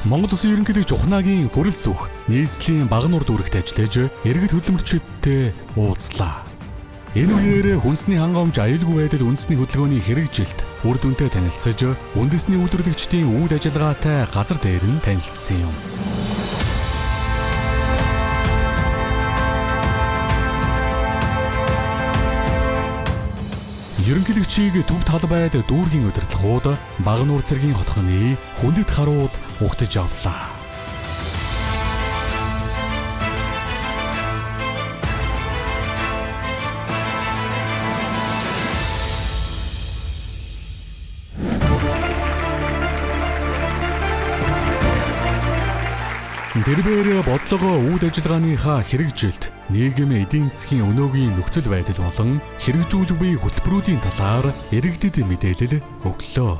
Монгол Улсын ерөнхийлөгч Ухнагийн хүрэл сүх нийслэлийн багнуур дүүрэгт ажиллаж иргэд хөдөлмөрчидтэй уулзлаа. Энэ үеэр хүнсний хангамж аюулгүй байдал үндэсний хөдөлгөөний хэрэгжилт үр дүнтэй танилцаж, үндэсний үйлдвэрлэгчдийн үйл ажиллагаатай газар дээр нь танилцсан юм. Ерөнхийлөгчийг төв талбайд дүүргийн удирдлагууд багнуур цэргийн хотхны хүндэт харуул угтаж авлаа. Тэрбээр бодлого үйл ажиллагааныхаа хэрэгжилт, нийгэм эдийн засгийн өнөөгийн нөхцөл байдал болон хэрэгжүүлж буй хөтөлбөрүүдийн талаар иргэдэд мэдээлэл өглөө.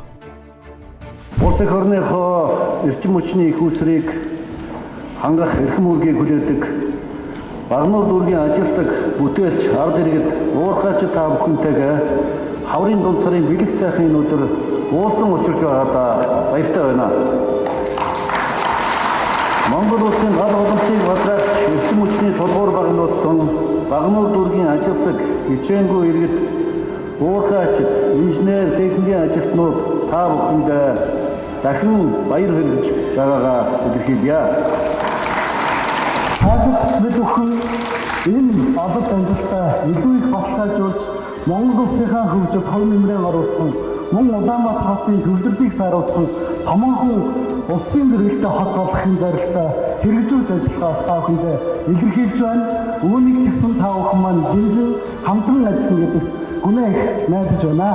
Улс их орныхоо эрчим хүчний их үүсвэрийг хангах эрхэм үүргийг хүлээдэг багнуур дүүргийн ажилтг бүтээлч ард иргэд уурхайч та бүхэнтэйгээ хаврын дунд сарын бэлэг сайхны өдөр уулзсан учирч байгаадаа баяртай байна. Монгол улсын гал уламжлалыг бодлогч эрчим хүчний тулгуур багнуулсан багнуур дүүргийн ажилтг хичээнгүй иргэд уурхайч инженер техникийн ажилтнууд та бүхэндээ дахин баяр хүргэж байгаагаа илэрхийлье. Хаалт бид бүхэн энэ албад амжилтаа илүү их баталгаажуулж Монгол улсынхаа хөгжил хов нэмрээ оруулсан, мөн Улаанбаатар хотын төвлөрдийг саруулсан томоохон улсын гэрэлтэй хот болохын зорилготой хэрэгжүүлж ажиллагаа та бүхэндээ илэрхийлж байна. Үүнийг гэсэн та бүхэн маань жинжин хамтран ажиллана гэдэг гүнээ их найдаж байна.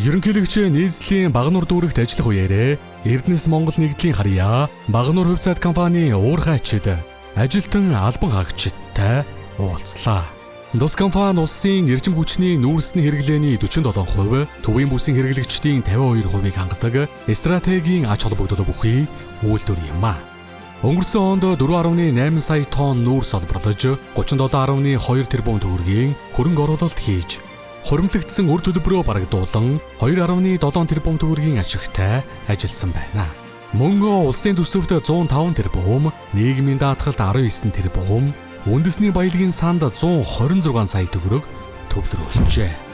Ерөнхийлөгч нийслэлийн багнуур дүүрэгт ажиллах үеэрээ Эрдэнэс Монгол нэгдлийн харьяа багнуур хувьцаат компани уурхайчид ажилтан албан хаагчидтай уулзлаа. Дус компани улсын эрчим хүчний нүүрсний хэрэглээний 47%, төвийн бүсийн хэрэглэгчдийн 52%-ийг хангадаг стратегийн ач холбогдол бүхий үйлдвэр юм а. Өнгөрсөн онд 4.8 сая тонн нүүрс олборлож 37.2 тэрбум төгрөгийн хөрөнгө оруулалт хийж хуримтлагдсан үр төлбөрөө барагдуулан 2.7 тэрбум төгрөгийн ашигтай ажилласан байна. Мөн улсын төсөвт 105 тэрбум, нийгмийн даатгалд 19 тэрбум, үндэсний баялагын санд 126 сая төгрөг төвлөрүүлжээ.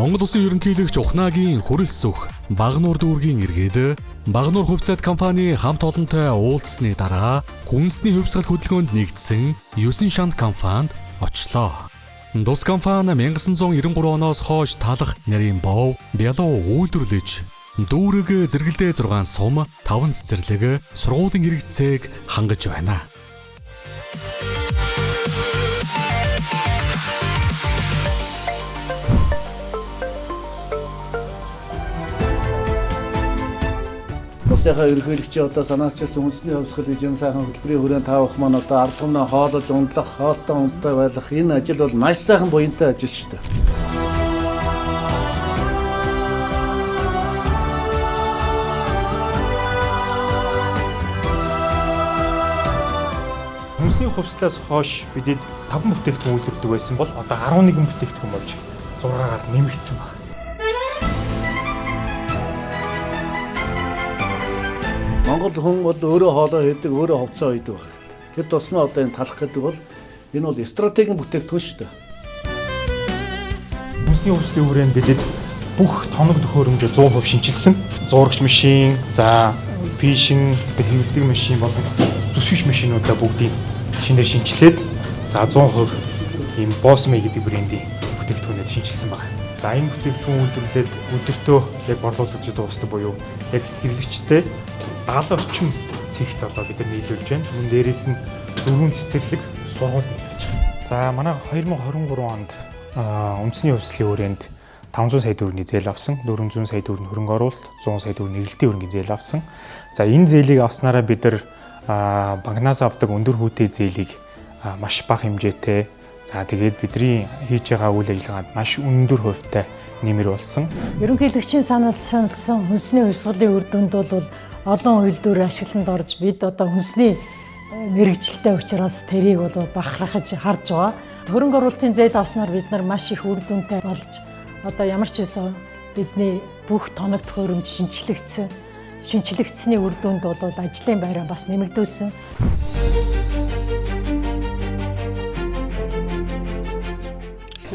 Монгол Улсын ерөнхийлөгч Ухнагийн хүрэл сүх багнуур дүүргийн иргэд багнуур хувьцаат компани хамт олонтой уулзсны дараа хүнсний хувьсгал хөдөлгөөнд нэгдсэн 9 шант компанид очлоо. Дус компани 1993 оноос хойш талах нарийн бов, бялуу үйлдвэрлэж дүүрэг зэрэгэлдээ 6 сум, 5 цэцэрлэг, сургуулийн хэрэгцээг хангаж байна. Улсынхаа ерөнхийлөгчийн одоо санаачилсан үндэсний хувьсгал гэж энэ сайхан хөтөлбөрийн хүрээнд таавах маань одоо ард түмнээ хоолож ундлах, хоолтой унттай байх энэ ажил бол маш сайхан буянтай ажил шүү дээ. Үндэсний хувьслаас хойш бидэд 5 бүтээгдэхүүн үйлдвэрлэдэг байсан бол одоо 11 бүтээгдэхүүн болж 6-аар нэмэгдсэн байна. Монгол хүн бол өөрөө хоолоо хийдэг, өөрөө хувцас хийдэг байх хэрэгтэй. Тэр тусмаа одоо энэ талах гэдэг бол энэ бол стратегийн бүтээгдэхүүн шүү дээ. Үндэсний хувьслын хүрээнд бидэд бүх тоног төхөөрөмж 100% шинжилсэн. Зурагч машин, за пишин, хэвлэдэг машин болон зүсгэж машинуудаа бүгдийг шинээр шинжилээд за 100% ийм Bosme гэдэг брендийн бүтээгдэхүүнээр шинжилсэн байна. За энэ бүтээгдэхүүн үйлдвэрлээд өдөртөө яг борлуулагдж дуусдаг буюу яг хэрэглэгчтэй 70 орчим цэгт одоо бид нар нийлүүлж байна. Мөн дээрээс нь 4 цэцэрлэг сургууль нийлүүлж байна. За манай 2023 онд үндэсний хувьслын хүрээнд 500 сая төгрөгийн зээл авсан, 400 сая төгрөгийн хөрөнгө оруулалт, 100 сая төгрөгийн эргэлтийн хөрөнгөний зээл авсан. За энэ зээлийг авснараа бид нар банкнаас авдаг өндөр хүүтэй зээлийг маш бага хэмжээтэй. За тэгээд бидний хийж байгаа үйл ажиллагаанд маш өндөр хувьтай нэмэр болсон. Ерөнхийлөгчийн санал сонирхсан хүнсний хувьсгалын үр дүнд бол олон үйлдвэр ашиглалтанд орж бид одоо хүнсний мэрэгчлэлтэй учраас тэрийг бол бахархаж харж байгаа. Хөрөнгө оруулалтын зээл авснаар бид нар маш их үр дүнтэй болж одоо ямар ч байсан бидний бүх тоног төхөөрөмж шинжлэгдсэний үр дүнд бол ажлын байраа бас нэмэгдүүлсэн.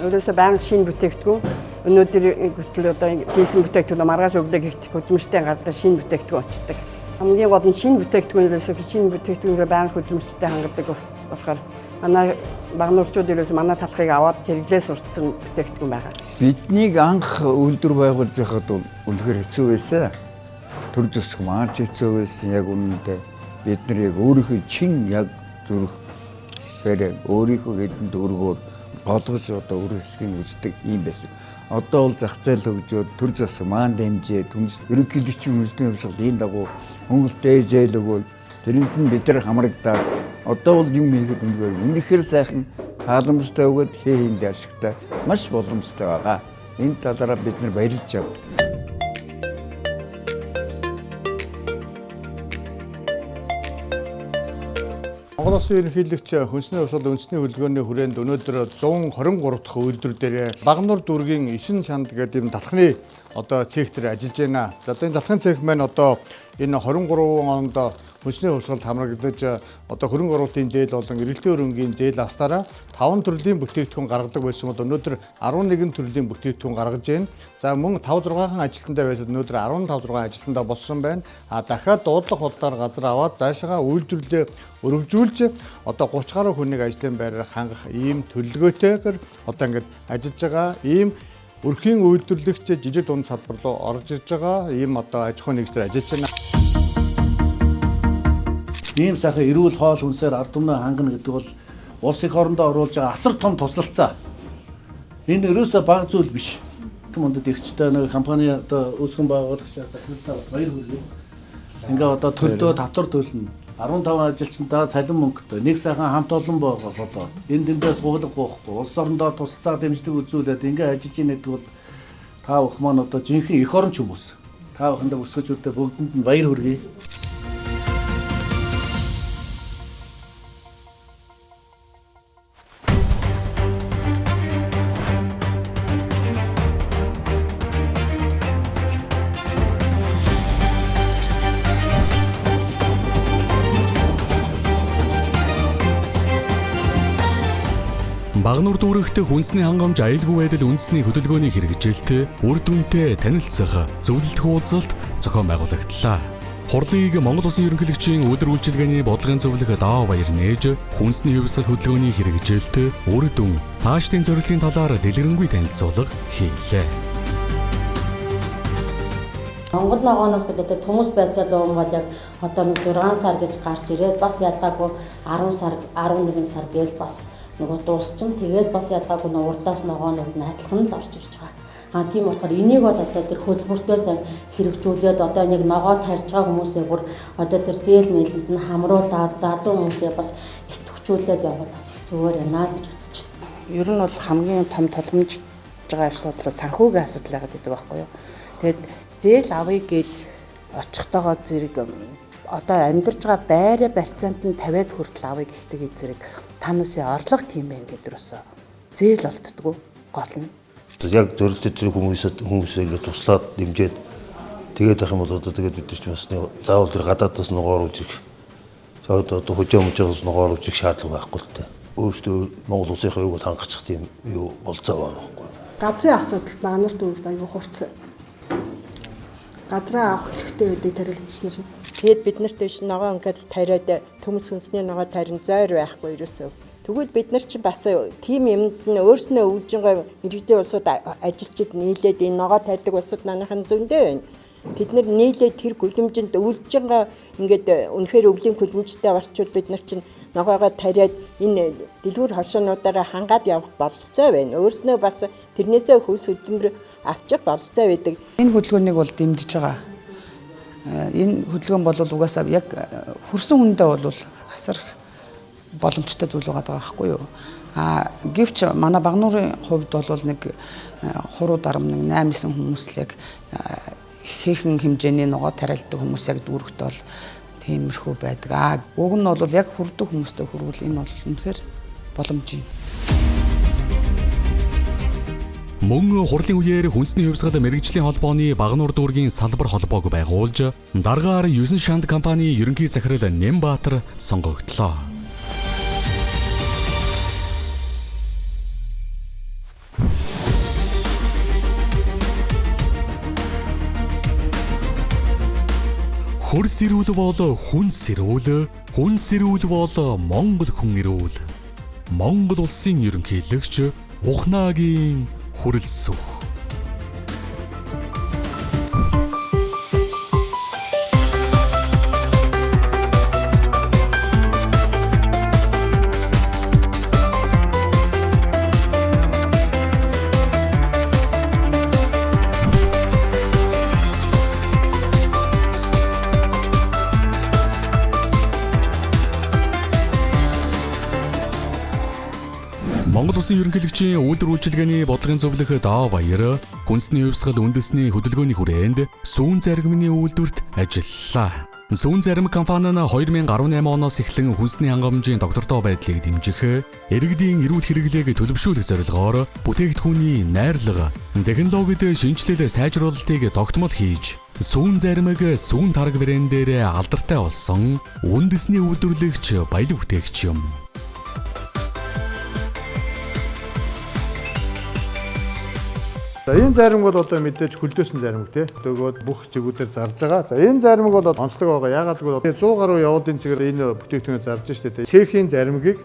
Өөрөөсөө байнга шинэ бүтээгдэхүүн өнөөдөр гэтэл одоо хийсэн бүтээгдэхүүн маргааш өглөө гихт хөдөлмөрчтэй гардаг шинэ бүтээгдэхүүн очдог. Хамгийн гол нь шинэ бүтээгдэхүүн ерөөсөө шинэ бүтээгдэхүүнээр байнга хөдөлмөрчтэй хангадаг болохоор манай багнуурчууд ерөөсөө манай татхыг аваад хэрэглээ сурцсан бүтээгдэхүүн байгаа. Биднийг анх үйлдвэр байгуулж байхад бол үнэхээр хэцүү байсан. Төр зөсөх маш хэцүү байсан. Яг үнэндээ бид нар яг өөрийнхөө чин яг зүрх хэрэг өөрийнхөө хэдэн төгрөгөөр болгож одоо өөр хэсгийг үздэг юм байсан. Одоо бол зах зээл хөгжөөд төр зөсөх маань дэмжээд ерөнхийлөгчийн үндэсний хувьсгалын дагуу хөнгөлтэй зээл өгөөл тэрэнд нь бид нар хамрагдаад одоо бол юм хийхэд үнэхээр сайхан халамжтай өгöd хийн дэшигтэй маш боломжтой байгаа. Энэ талаараа бид нар баярлж авдаг. Монгол Улсын ерөнхийлөгч хүнсний хувьсгал үндэсний хөдөлгөөний хүрээнд өнөөдөр 123 дахь үйлдвэр дээр Багнуур дүүргийн 9 шанд гэдэг юм талхны одоо цехтэр ажиллаж байна. За одоо энэ талхын цех маань одоо энэ 23 онд хүнсний хувьсгалд хамрагдаж одоо хөрөнгө оруулалтын зээл болон эргэлтийн хөрөнгийн зээл авснараа 5 төрлийн бүтээгдэхүүн гаргадаг байсан бол өнөөдөр 11 төрлийн бүтээгдэхүүн гаргаж байна. За мөн 5-6хан ажилтнтай байсан өнөөдөр 15-6 ажилтнтай болсон байна. Дахиад дуудлага худлаар газар аваад цаашаа үйлдвэрлэлээ өргөжүүлж одоо 30 гаруй хүнийг ажлын байраар хангах ийм төлөвлөгөөтэйгээр одоо ингээд ажиллаж байгаа ийм өрхийн үйлдвэрлэгч жижиг дунд салбар руу орж ирж байгаа ийм одоо аж ахуйн нэгжлэр ажиллаж байна. Ийм сайхан эрүүл хоол хүнсээр ард түмнээ хангана гэдэг бол улс их орондоо оруулж байгаа асар том туслалцаа. Энэ ерөөсөө бага зүйл биш. Түмэнд дэвчтэй нэг компани одоо үүсгэн байгуулагч дахилтаа баяр хүргэе. Ингээ одоо төлдөө татвар төлнө. 15 ажилчнаа цалин мөнгөтэй нэг сайхан хамт олон байгаа болоод энэ дэндээ суулгах гоохгүй улс орондоо тусцаа дэмжлэг үзүүлээд ингээ ажиллаж ийн гэдэг бол та бүхэн маань одоо жинхэнэ эх оронч хүмүүс. Та бүхэндээ өсгөжүүдээ бүгдэнд нь баяр хүргэе. Багнуур дүүрэгт хүнсний хангамж аюулгүй байдал үндэсний хөдөлгөөний хэрэгжилт, үр дүнтэй танилцах, зөвлөлтөх уулзалт зохион байгуулагдлаа. Хурлыг Монгол Улсын ерөнхийлөгчийн өдөр үйлчилгээний бодлогын зөвлөх Даав Баяр нээж, хүнсний хувьсгал хөдөлгөөний хэрэгжилт, үр дүн, цаашдын зорилгын талаар дэлгэрэнгүй танилцуулга хийлээ. Монгол ногооноос болоод төмөс байцаал уум бол яг одоо нэг 6 сар гэж гарч ирээд бас ялгаагүй 10 сар 11 сар гээл бас нөгөө дуусчин тэгээд бас ялгаагүй урдаас ногоонууд нь адилхан л орж ирж байгаа. Тийм болохоор энийг бол одоо тэр хөдөлмөртөөс хэрэгжүүлээд одоо нэг ногоо тарьж байгаа хүмүүсээ бүр одоо тэр зээл мэлэнд нь хамруулаад залуу хүмүүсээ бас идэвхжүүлээд явбал бас их зүгээр байна л гэж үзэж байна. Ер нь бол хамгийн том тулгамж байгаа асуудал санхүүгийн асуудал байгаа гэдэг байхгүй юу. Тэгээд зээл авъя гэж очихтойгоо зэрэг одоо амьдарч байгаа байраа барьцаанд нь 50-д хүртэл авъя гэхдээ зэрэг тануусын орлого тийм байх гэдэг юусоо зээл олддгоо гол нь. Яг зөрөлдөд тэр хүмүүсээ ингээд туслаад дэмжиж тэгээд ах юм бол одоо тэгээд бид ч бас заавал тэр гадаадаас ногооруулж их одоо хөдөө мөчөөс ногооруулж их шаардлага байхгүй л дээ. Өөрөөсөө Монгол улсынхаа юуг хангах тийм юу болцоо байгаа байхгүй. Газрын асуудал Багнуур дүүрэгт аягүй хурц. Газраа авах хэрэгтэй гэдэг тариалагчнэр. Тэгээд бид нарт биш ногоо ингээд тариад төмс хүнсний ногоо тарин зойр байхгүй ерөөсөө Тэгвэл бид нар чинь бас тийм юмд нь өөрснөө өвлжингой иргэдийн улсууд ажилчид нийлээд энэ ногоо тарьдаг улсууд манайхан зөндөө байна. Тэд нар нийлээд тэр хүлэмжинд өвлжингой ингээд үнэхээр өвлийн хүлэмжтэй орчууд бид нар чинь ногоогоо тариад энэ дэлгүүр хошоонуудаараа хангаад явах бололцоо байна. Өөрснөө бас тэрнээсээ хөлс хөдөлмөр авчих бололцоо байдаг. Энэ хөдөлгөөнийг бол дэмжиж байгаа. Энэ хөдөлгөөн бол угаасаа яг хүрсэн хүндээ бол асар боломжтой зүйл байгаа байхгүй юу. Гэвч манай Багнуурын хувьд бол нэг хуруу дарам нэг 8-9 хүмүүс л яг хийхэн хэмжээний ногоо тариалдаг хүмүүс яг дүүрэгт бол тиймэрхүү байдаг. Уг нь бол яг хүрдэг хүмүүстэй хүрвэл энэ бол үнэхээр боломж юм. Мөн хурлын үеэр хүнсний хувьсгал мэрэгжлийн холбооны Багнуур дүүргийн салбар холбоог байгуулж, дараагаар 9 шанд компани ерөнхий захирал Нямбаатар сонгогдлоо. Хөрс ирүүл бол хүнс ирүүл, хүнс ирүүл бол Монгол хүн ирүүл. Монгол улсын ерөнхийлөгч Ухнаагийн хүрэлцүү. Монгол улсын ерөнхийлөгчийн үйлдвэр үйлчилгээний бодлогын зөвлөх Доо Баяр хүнсний хувьсгал үндэсний хөдөлгөөний хүрээнд сүүн заргамны үйлдвэрт ажиллалаа. Сүүн зарим компани нь 2018 оноос эхлэн хүнсний хангамжийн доктортой байдлыг дэмжих, иргэдийн эрүүл хэрэглээг төлөвшүүлэх зорилгоор бүтээгдэхүүний найрлага, технологид шинжилэл сайжруулалтыг тогтмол хийж, сүүн заримыг сүүн тарга брэндээр алдартай болсон үндэсний үйлдвэрлэгч баялаг бүтээгч юм. За энэ заримг бол одоо мэдээж хөлдөөсөн заримг тий. Нөгөөд бүх зэгүүдээр зарж байгаа. За энэ заримг бол онцлог байгаа. Яагаад гэвэл 100 гаруй явуулын цэгээр энэ бүтээгдэхүүнээ зарж штэ тий. Чехийн заримгийг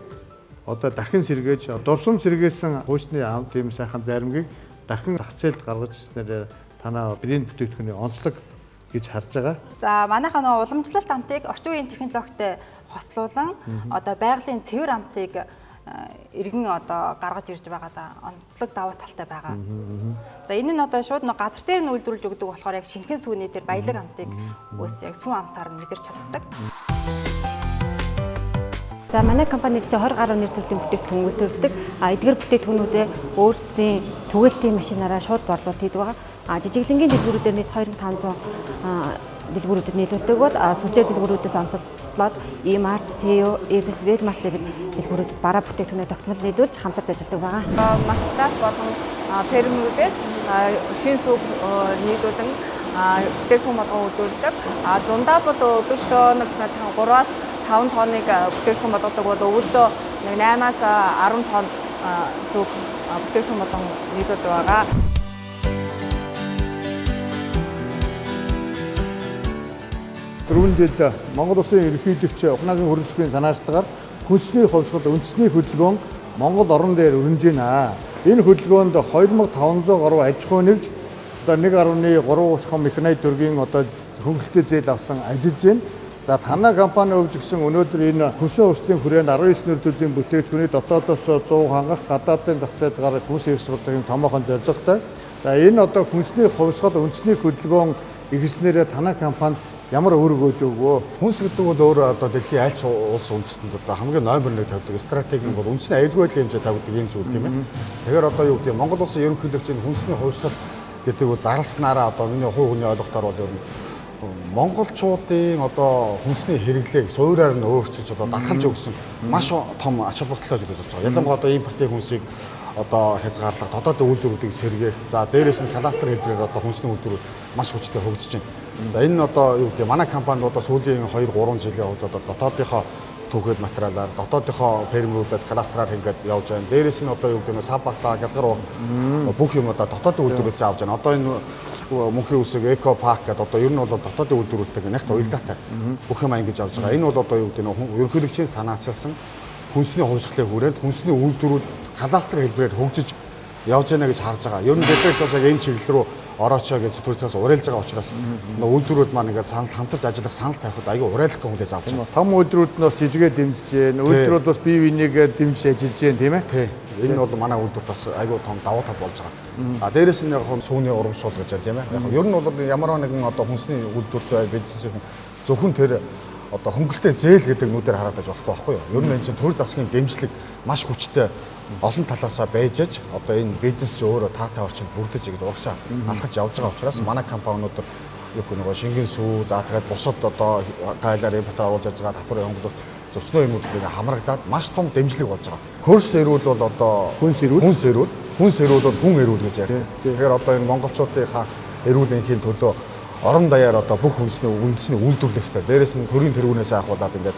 одоо дахин сэргээж, дурсам сэргээсэн хуучны ам тийм сайхан заримгийг дахин зах зээлд гаргаж ирснээр танаа брэнд бүтээгдэхүүний онцлог гэж харж байгаа. За манайхаа нөгөө уламжлалт амтыг орчин үеийн технологитой хослуулан одоо байгалийн цэвэр амтыг иргэн одоо гаргаж ирж байгаа да онцлог даваа талтай байгаа. За энэ нь одоо шууд нэг газар дээр нь үйлдвэрлэж өгдөг болохоор яг шинхэн сүүний дээр баялаг амтыг өөс яг сүүн амтаар нь мэдэрч чаддаг. За манай компани дэхтэй 20 гаруй нэр төрлийн бүтээгдэхүүн үйлдвэрлэдэг. Эдгээр бүтээгдэхүүнүүдээ өөрсдийн түгэлтийн машинаараа шууд борлуулалт хийдэг байгаа. Жижиглэнгийн дэлгүүрүүдээр нийт 2500 дэлгүүрүүдэд нийлүүлдэг бол сүлжээ дэлгүүрүүдээс онцлоод E-Mart, SEO, Ebis, Walmart зэрэг дэлгүүрүүдэд бараа бүтээгдэхүүнээ тогтмол нийлүүлж хамтарч ажилладаг байгаа. Малчтаас болон фермерүүдээс шин сүг нийлүүлэн бүтээгдэхүүн болгон үйлдвэрлэдэг. Зундаа бол өдөртөө нэг 3-аас 5 тонныг бүтээгдэхүүн болгодог бол өвөлдөө 8-аас 10 тонн сүг бүтээгдэхүүн болгон нийлүүлдэг байгаа. Дөрвөн жил Монгол улсын ерөнхийлөгч Ухнаагийн хүрэлцгийн санаачлаар хүнсний хувьсгал үндэсний хөдөлгөөн Монгол орон дээр өрнөж байна. Энэ хөдөлгөөнд 2500 гаруй аж ахуй нэгж одоо 1.3 сая механик төгрөгийн одоо хөнгөлөлтөд зээл авсан ажиллаж байна. За танай компани өвжигсэн өнөөдөр энэ хүнсний хувьсгалын хүрээнд 19 нэр төрлийн бүтээгдэхүүний дотоодоос 100 хангах гадаадын зах зээлд гарах хүнс экспортын томоохон зорилготой. За энэ одоо хүнсний хувьсгал үндэсний хөдөлгөөн ихснээр танай компанид ямар өөр өгөөж өгөө. Хүнс гэдэг бол өөрөө одоо дэлхийн аль ч улс үндэстэнд одоо хамгийн номер 1 тавьдаг стратеги нь бол үндэсний аюулгүй байдлын хэмжээ тавьдаг юм зүйл тийм ээ. Тэгэхээр одоо юу гэдэг Монгол улсын ерөнхийлөгчийн хүнсний хувьсгал гэдэг нь зарласнараа одоо миний хувь хүний ойлголтоор бол ер нь монголчуудын одоо хүнсний хэрэглээг суурьаар нь өөрчилж одоо давталж өгсөн маш том ач холбогдолтой зүйл болж байгаа. Ялангуяа одоо импортын хүнсийг одоо хязгаарлах, дотоодын үйлдвэрүүдийг сэргээх, за дээрээс нь кластер хэдрээр одоо хүнсний үйлдвэрүүд маш хүчтэй хөгжиж байна. За энэ нь одоо юу гэдэг манай компанид одоо сүүлийн 2-3 жилийн хувьд одоо дотоодынхоо түүхэд материалаар, дотоодынхоо фермерүүдээс кластераар хийгээд явж байна. Дээрээс нь одоо юу гэдэг нь сабата, гялгар бүх юм одоо дотоодын үйлдвэрээс авж байна. Одоо энэ мөнхийн үсэг эко парк гэдэг одоо ер нь бол дотоодын үйлдвэрүүдтэй нягт уялдаатай бүх юм ингэж авж байгаа. Энэ бол одоо юу гэдэг нь ерөнхийлөгчийн санаачилсан хүнсний хувьсгалын хүрээнд хүнсний үйлдвэрүүд кластер хэлбэрээр хөгжиж явж байна гэж харж байгаа. Ер нь дэвтэрээс яг энэ чиглэл рүү ороочоо гэж төрөөсөөс уриалж байгаа учраас үйлдвэрүүд маань ингээд санал хамтарч ажиллах санал тавихад аюу уриалгах хүлээж авч байгаа. Том үйлдвэрүүд нь бас жижигээ дэмжиж байна. Үйлдвэрүүд бас бие бинийгээ дэмжиж ажиллаж байна тийм ээ. Тий. Энэ бол манай үйлдвэрт бас аюу том давуу тал болж байгаа. А дээрэс нь яг сүүний урамшуул гэж байна тийм ээ. Яг ер нь бол ямар нэгэн одоо хүнсний үйлдвэрч бай бизнесийн зөвхөн тэр одоо хөнгөлтэй зээл гэдэг нүдээр хараад байж болохгүй байхгүй юу? Ер нь энэ чинь төр засгийн дэмжлэг маш хүчтэй олон талаасаа байж аж одоо энэ бизнес ч өөрөө таатай орчинд бүрдэж ингэж урагшаа алхаж явж байгаа учраас манай компаниуд юу гэх нөгөө шингэн сүү за тэгээд бусад одоо тайлаар импорт оруулж байгаа татварын хөнгөлөлт зөрчнөө юмнуудыг хамрагдаад маш том дэмжлэг болж байгаа. Хөрс эрүүл бол одоо хүнс эрүүл бол хүн эрүүл гэж ярьдаг. Тэгэхээр одоо энэ монголчуудын эрүүлийн төлөө орон даяар одоо бүх үндэсний үйлдвэрлэх хэрэгтэй. Дээрээс нь төрийн тэргүүнээс авахулаад ингээд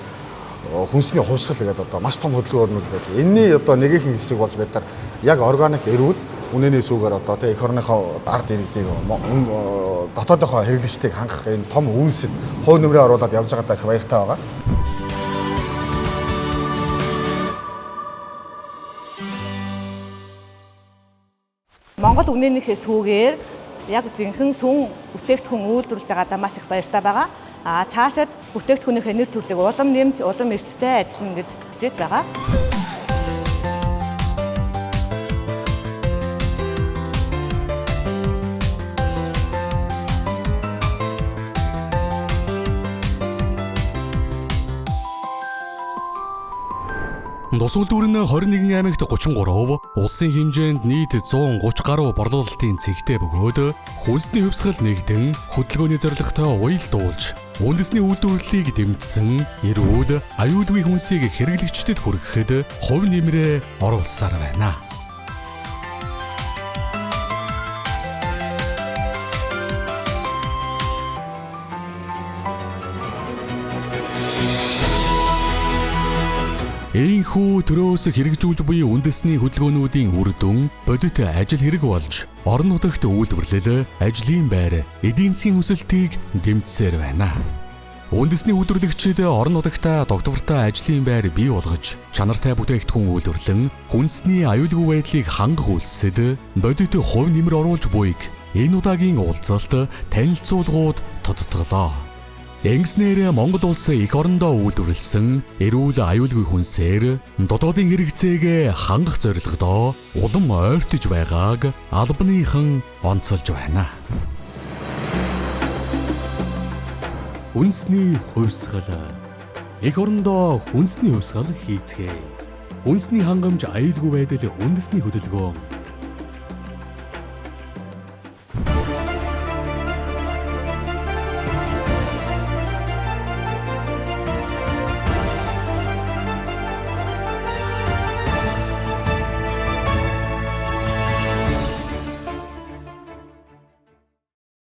хүнсний хувьсгал гэдэг одоо маш том хөдөлгөөн өрнүүлж байна. Энэний одоо нэгэн хэсэг болж бид нар яг органик эрүүл үнэний сүүгээр одоо тэг эх орныхоо ард иргэдийг дотоодынхоо хэрэглэгчдийг хангах энэ том үйлсэд хувь нэмрээ оруулаад явж байгаа даа их баяртай байгаа. Монгол үнэнийхээ сүүгээр яг зинхэн сүн бүтээгдэхүүн үйлдвэрлэж байгаадаа маш их баяртай байгаа. Цаашид бүтээгдэхүүнийхээ нэр төрлийг улам нэмж, улам эрчтэй ажиллана гэж хичээж байгаа. Тус үйлдвэр нь 21 аймагт 33, улсын хэмжээнд нийт 130 гаруй борлуулалтын цэгтэй бөгөөд хүнсний хувьсгал нэгдэн хөдөлгөөний зорилготой уялдуулж, үндэсний үйлдвэрлэлийг дэмжсэн эрүүл, аюулгүй хүнсийг хэрэглэгчдэд хүргэхэд хувь нэмрээ оруулсаар байна. Ийхүү төрөөс хэрэгжүүлж буй үндэсний хөдөлгөөнүүдийн үр дүн бодит ажил хэрэг болж орон нутагт үйлдвэрлэл, ажлын байр, эдийн засгийн өсөлтийг дэмжсээр байна. Үндэсний үйлдвэрлэгчид орон нутагтаа догдвортой ажлын байр бий болгож, чанартай бүтээгдэхүүн үйлдвэрлэн, хүнсний аюулгүй байдлыг хангах үйлсэд бодит хувь нэмэр оруулж буйг энэ удаагийн уулзалт танилцуулгууд тодтоглоо. Ингэснээр Монгол улс эх орондоо үйлдвэрлэсэн эрүүл аюулгүй хүнсээр дотоодын хэрэгцээг хангах зорилгодоо улам ойртож байгааг албаныхан онцолж байна. Хүнсний хувьсгал. Эх орондоо хүнсний хувьсгал хийцгээе. Хүнсний хангамж аюулгүй байдал үндэсний хөдөлгөөн